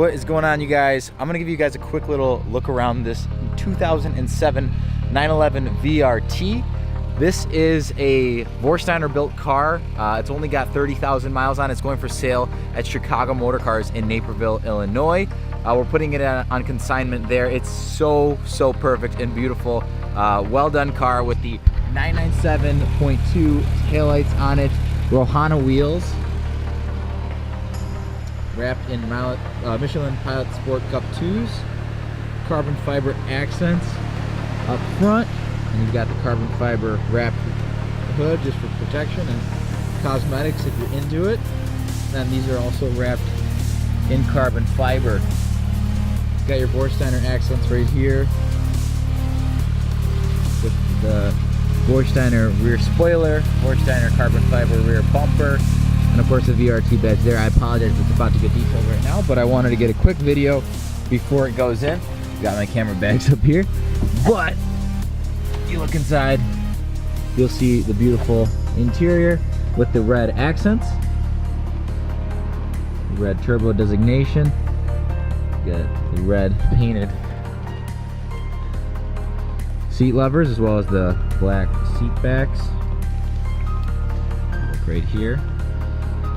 What is going on, you guys? I'm gonna give you guys a quick little look around this 2007 911 VRT. This is a Vorsteiner built car. It's only got 30,000 miles on it. It's going for sale at Chicago Motor Cars in Naperville, Illinois. We're putting it on consignment there. It's so perfect and beautiful. Well done car with the 997.2 taillights on it. Rohana wheels. Wrapped in Michelin Pilot Sport Cup 2s. Carbon fiber accents up front. And you've got the carbon fiber wrapped hood just for protection and cosmetics if you're into it. Then these are also wrapped in carbon fiber. You've got your Vorsteiner accents right here with the Vorsteiner rear spoiler, Vorsteiner carbon fiber rear bumper, and of course the VRT badge there. I apologize if it's about to get detailed right now, but I wanted to get a quick video before it goes in. Got my camera bags up here, but you look inside, you'll see the beautiful interior with the red accents, red turbo designation, got the red painted seat levers as well as the black seat backs. Look right here,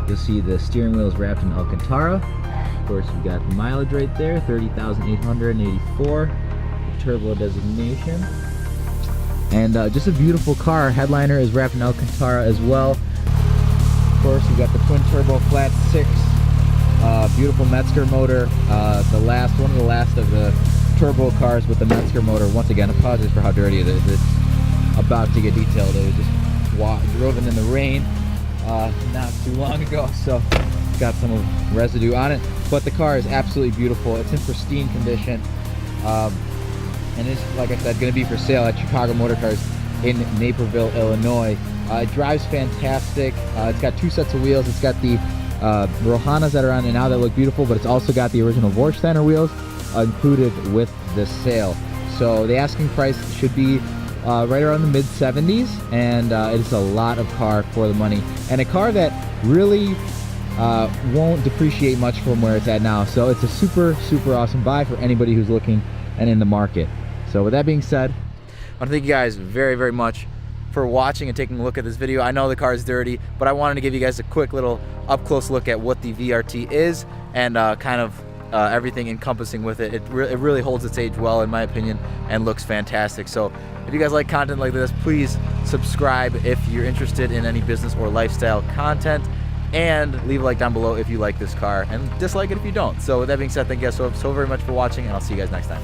you'll see the steering wheel is wrapped in Alcantara. Of course, you've got the mileage right there, 30,884, the turbo designation. And just a beautiful car. Headliner is wrapped in Alcantara as well. Of course, you got the twin turbo flat 6, beautiful Metzger motor. One of the last of the turbo cars with the Metzger motor. Once again, apologies for how dirty it is. It's about to get detailed. It was just driven in the rain not too long ago, so got some residue on it. But the car is absolutely beautiful. It's in pristine condition. And it's, like I said, going to be for sale at Chicago Motor Cars in Naperville, Illinois. It drives fantastic. It's got 2 sets of wheels. It's got the Rohanas that are on it now that look beautiful, but it's also got the original Vorsteiner wheels included with the sale. So the asking price should be right around the mid-70s, and it's a lot of car for the money. And a car that really won't depreciate much from where it's at now. So it's a super awesome buy for anybody who's looking and in the market. So with that being said, I want to thank you guys very much for watching and taking a look at this video. I know the car is dirty, but I wanted to give you guys a quick little up-close look at what the VRT is and kind of everything encompassing with it. It really holds its age well, in my opinion, and looks fantastic. So if you guys like content like this, please subscribe if you're interested in any business or lifestyle content, and leave a like down below if you like this car, and dislike it if you don't. So with that being said, thank you guys so very much for watching, and I'll see you guys next time.